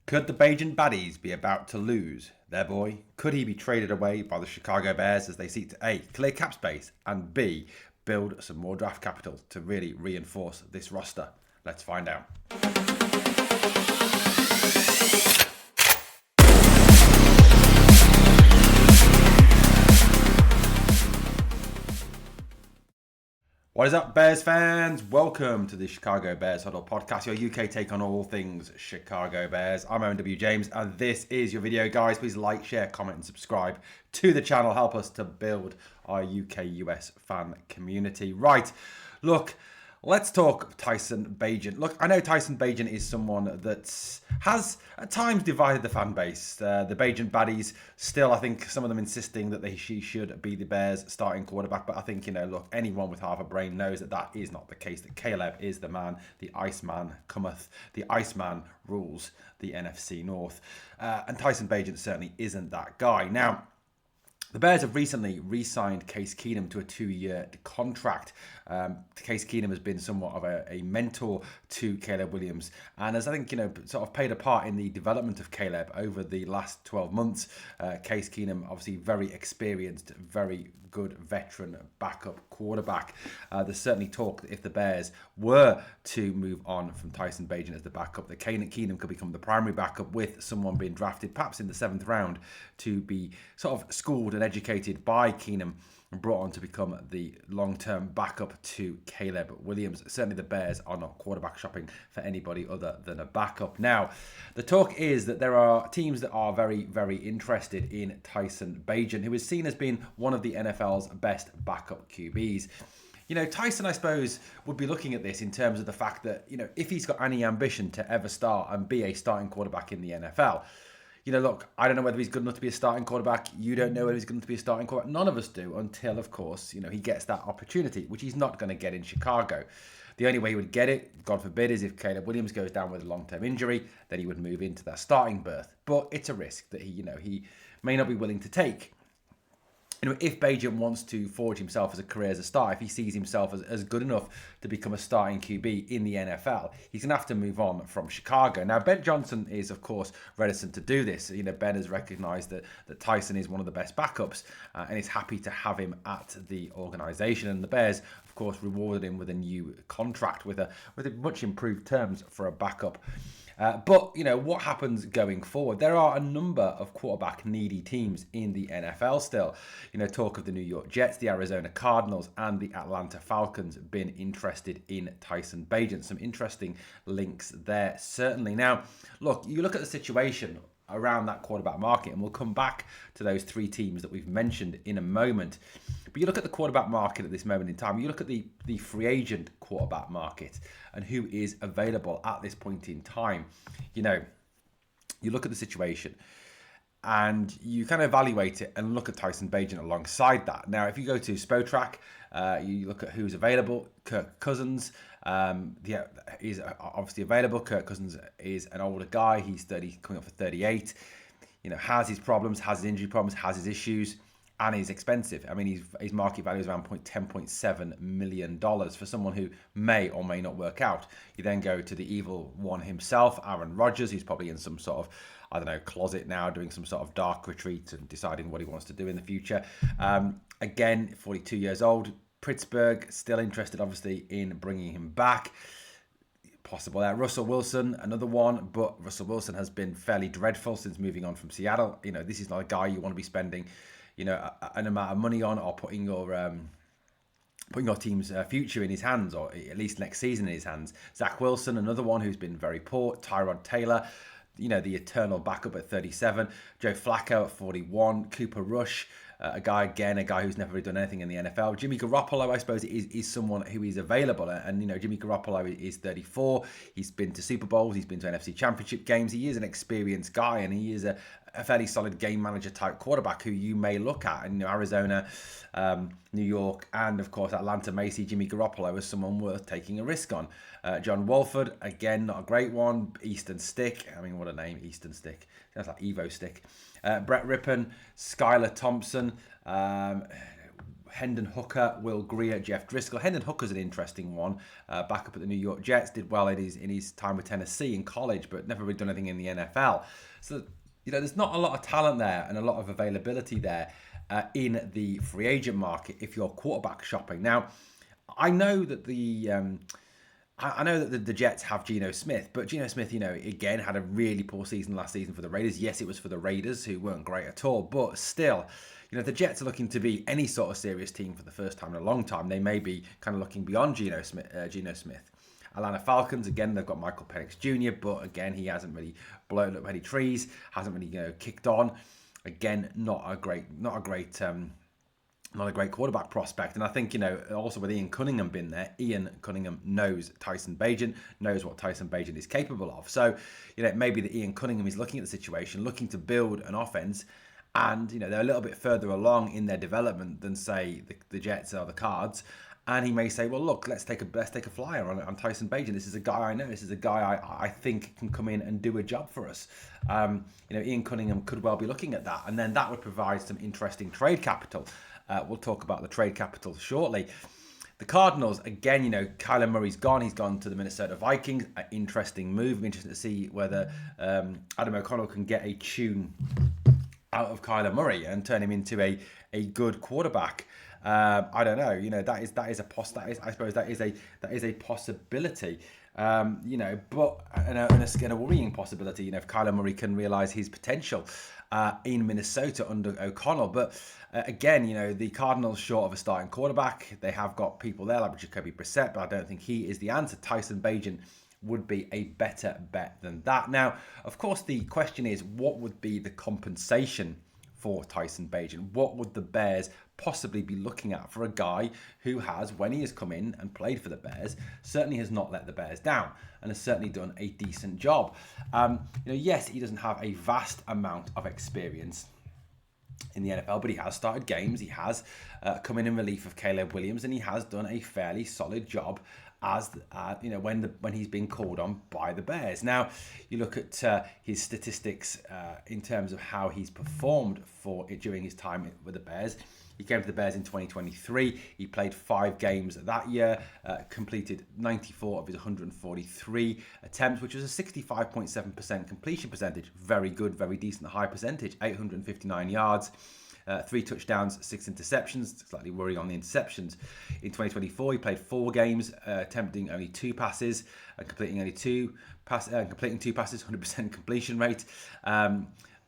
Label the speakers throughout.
Speaker 1: Could the Bagent baddies be about to lose their boy? Could he be traded away by the Chicago Bears as they seek to A, clear cap space, and B, build some more draft capital to really reinforce this roster? Let's find out. What is up, Bears fans? Welcome to the Chicago Bears Huddle podcast, your UK take on all things Chicago Bears. I'm Owen W. James, and this is your video, guys. Please like, share, comment, and subscribe to the channel. Help us to build our UK-US fan community. Right, look, let's talk Tyson Bagent. Look, I know Tyson Bagent is someone that has at times divided the fan base. The Bagent baddies still, I think, some of them insisting that she should be the Bears starting quarterback. But I think, look, anyone with half a brain knows that that is not the case, that Caleb is the man. The Iceman cometh. The Iceman rules the NFC North. And Tyson Bagent certainly isn't that guy. Now, the Bears have recently re-signed Case Keenum to a 2-year contract. Case Keenum has been somewhat of a mentor to Caleb Williams and has, I think, sort of played a part in the development of Caleb over the last 12 months. Case Keenum, obviously very experienced, very good veteran backup quarterback. There's certainly talk that if the Bears were to move on from Tyson Bagent as the backup, that Keenum could become the primary backup with someone being drafted perhaps in the 7th round to be sort of schooled and educated by Keenum and brought on to become the long-term backup to Caleb Williams. Certainly the Bears are not quarterback shopping for anybody other than a backup. Now, the talk is that there are teams that are very, very interested in Tyson Bagent, who is seen as being one of the NFL's best backup QBs. Tyson, I suppose, would be looking at this in terms of the fact that, if he's got any ambition to ever start and be a starting quarterback in the NFL, look, I don't know whether he's good enough to be a starting quarterback. You don't know whether he's good enough to be a starting quarterback. None of us do until, of course, he gets that opportunity, which he's not going to get in Chicago. The only way he would get it, God forbid, is if Caleb Williams goes down with a long-term injury, then he would move into that starting berth. But it's a risk that he may not be willing to take. If Bagent wants to forge himself as a career as a star, if he sees himself as good enough to become a starting QB in the NFL, he's going to have to move on from Chicago. Now, Ben Johnson is, of course, reticent to do this. Ben has recognised that Tyson is one of the best backups and is happy to have him at the organisation. And the Bears, of course, rewarded him with a new contract with a much improved terms for a backup. But what happens going forward? There are a number of quarterback needy teams in the NFL still. Talk of the New York Jets, the Arizona Cardinals, and the Atlanta Falcons been interested in Tyson Bagent. Some interesting links there, certainly. Now, look, you look at the situation around that quarterback market, and we'll come back to those 3 teams that we've mentioned in a moment. But you look at the quarterback market at this moment in time, you look at the free agent quarterback market and who is available at this point in time. You look at the situation and you kind of evaluate it and look at Tyson Bagent alongside that. Now, if you go to Spotrac, you look at who's available. Kirk Cousins is obviously available. Kirk Cousins is an older guy. He's 30, coming up for 38. Has his problems, has his injury problems, has his issues, and he's expensive. I mean, his market value is around $10.7 million for someone who may or may not work out. You then go to the evil one himself, Aaron Rodgers, who's probably in some sort of, closet now, doing some sort of dark retreat and deciding what he wants to do in the future. Again, 42 years old. Pittsburgh still interested, obviously, in bringing him back. Possible there. Russell Wilson, another one, but Russell Wilson has been fairly dreadful since moving on from Seattle. This is not a guy you want to be spending, an amount of money on, or putting your team's future in his hands, or at least next season in his hands. Zach Wilson, another one who's been very poor. Tyrod Taylor, the eternal backup at 37. Joe Flacco at 41. Cooper Rush, a guy who's never really done anything in the NFL. Jimmy Garoppolo, I suppose, is someone who is available. And, Jimmy Garoppolo is 34. He's been to Super Bowls. He's been to NFC Championship games. He is an experienced guy, and he is a fairly solid game manager type quarterback who you may look at. And, Arizona, New York, and, of course, Atlanta may see Jimmy Garoppolo as someone worth taking a risk on. John Wolford, again, not a great one. Eastern Stick. I mean, what a name, Eastern Stick. Sounds like Evo Stick. Brett Rippon, Skylar Thompson, Hendon Hooker, Will Greer, Jeff Driscoll. Hendon Hooker's an interesting one. Back up at the New York Jets, did well in his time with Tennessee in college, but never really done anything in the NFL. So, there's not a lot of talent there and a lot of availability there in the free agent market if you're quarterback shopping. Now, I know that the Jets have Geno Smith, but Geno Smith, again, had a really poor season last season for the Raiders. Yes, it was for the Raiders, who weren't great at all, but still, the Jets are looking to be any sort of serious team for the first time in a long time. They may be kind of looking beyond Geno Smith. Atlanta Falcons, again, they've got Michael Penix Jr., but again, he hasn't really blown up any trees, hasn't really kicked on. Again, not a great quarterback prospect. And I think, also with Ian Cunningham being there, Ian Cunningham knows Tyson Bagent, knows what Tyson Bagent is capable of. So, maybe that Ian Cunningham is looking at the situation, looking to build an offense, and, they're a little bit further along in their development than, say, the Jets or the Cards. And he may say, well, look, let's take a flyer on Tyson Bagent. This is a guy I know. This is a guy I think can come in and do a job for us. Ian Cunningham could well be looking at that. And then that would provide some interesting trade capital. We'll talk about the trade capital shortly. The Cardinals, again, Kyler Murray's gone. He's gone to the Minnesota Vikings. An interesting move. I'm interested to see whether Adam O'Connell can get a tune out of Kyler Murray and turn him into a good quarterback. I don't know. That is a possibility. But a worrying possibility. If Kyler Murray can realise his potential in Minnesota under O'Connell. But again, the Cardinals short of a starting quarterback. They have got people there like Jacoby Brissett, but I don't think he is the answer. Tyson Bagent would be a better bet than that. Now, of course, the question is, what would be the compensation for Tyson Bagent? What would the Bears possibly be looking at for a guy who has, when he has come in and played for the Bears, certainly has not let the Bears down and has certainly done a decent job? Yes, he doesn't have a vast amount of experience in the NFL, but he has started games. He has come in relief of Caleb Williams, and he has done a fairly solid job as when he's been called on by the Bears. Now, you look at his statistics in terms of how he's performed during his time with the Bears. He came to the Bears in 2023. He played 5 games that year, completed 94 of his 143 attempts, which was a 65.7% completion percentage. Very good, very decent, high percentage. 859 yards. 3 touchdowns, 6 interceptions. Slightly worrying on the interceptions. In 2024, he played 4 games, attempting only 2 passes, completing only 2 passes, 100% completion rate,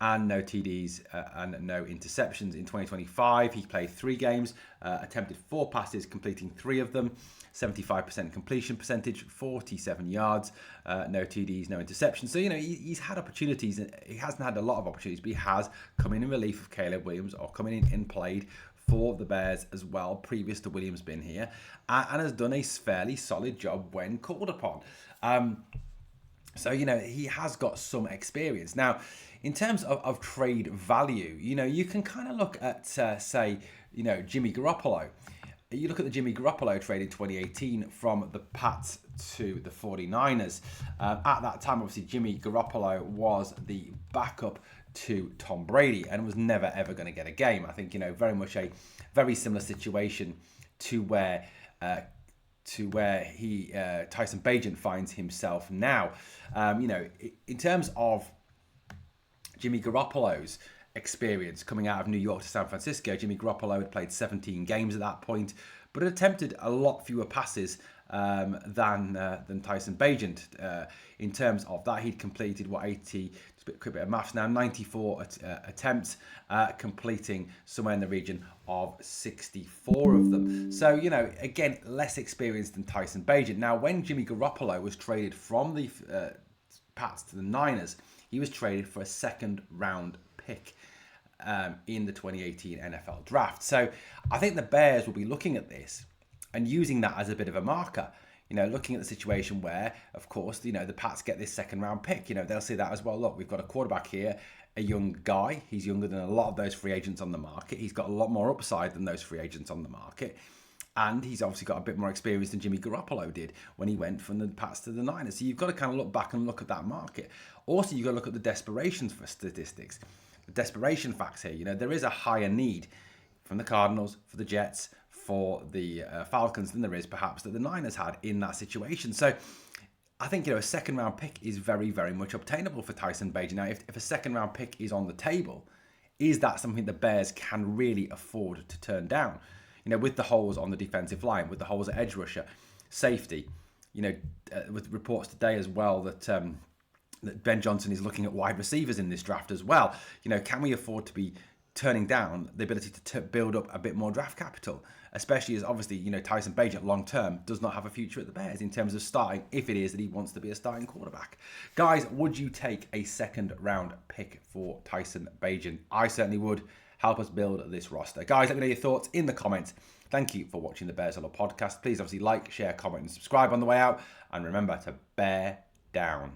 Speaker 1: and no TDs and no interceptions. In 2025, he played 3 games, attempted 4 passes, completing 3 of them. 75% completion percentage, 47 yards, no TDs, no interceptions. So, he's had opportunities. He hasn't had a lot of opportunities, but he has come in relief of Caleb Williams, or come in and played for the Bears as well, previous to Williams being here, and has done a fairly solid job when called upon. So, he has got some experience. Now, in terms of trade value, you can kind of look at, say, Jimmy Garoppolo. You look at the Jimmy Garoppolo trade in 2018 from the Pats to the 49ers. At that time, obviously, Jimmy Garoppolo was the backup to Tom Brady and was never, ever going to get a game. I think, very much a very similar situation to where Tyson Bagent finds himself now. In terms of Jimmy Garoppolo's experience coming out of New York to San Francisco, Jimmy Garoppolo had played 17 games at that point, but had attempted a lot fewer passes than Tyson Bagent. In terms of that, he'd completed 80, just a quick bit of maths now, 94 attempts, completing somewhere in the region of 64 of them. So, again, less experienced than Tyson Bagent. Now, when Jimmy Garoppolo was traded from the Pats to the Niners, he was traded for a 2nd round pick in the 2018 NFL draft. So I think the Bears will be looking at this and using that as a bit of a marker. Looking at the situation where, of course, the Pats get this 2nd round pick. They'll see that as well. Look, we've got a quarterback here, a young guy. He's younger than a lot of those free agents on the market. He's got a lot more upside than those free agents on the market. And he's obviously got a bit more experience than Jimmy Garoppolo did when he went from the Pats to the Niners. So you've got to kind of look back and look at that market. Also, you've got to look at the desperation for statistics. The desperation facts here. There is a higher need from the Cardinals, for the Jets, for the Falcons than there is perhaps that the Niners had in that situation. So I think, a second round pick is very, very much obtainable for Tyson Bagent. Now, if a second round pick is on the table, is that something the Bears can really afford to turn down? With the holes on the defensive line, with the holes at edge rusher, safety, with reports today as well that that Ben Johnson is looking at wide receivers in this draft as well. Can we afford to be turning down the ability to build up a bit more draft capital, especially as obviously, Tyson Bagent long term does not have a future at the Bears in terms of starting, if it is that he wants to be a starting quarterback. Guys, would you take a second round pick for Tyson Bagent? I certainly would. Help us build this roster. Guys, let me know your thoughts in the comments. Thank you for watching the Bears Huddle podcast. Please obviously like, share, comment and subscribe on the way out. And remember to bear down.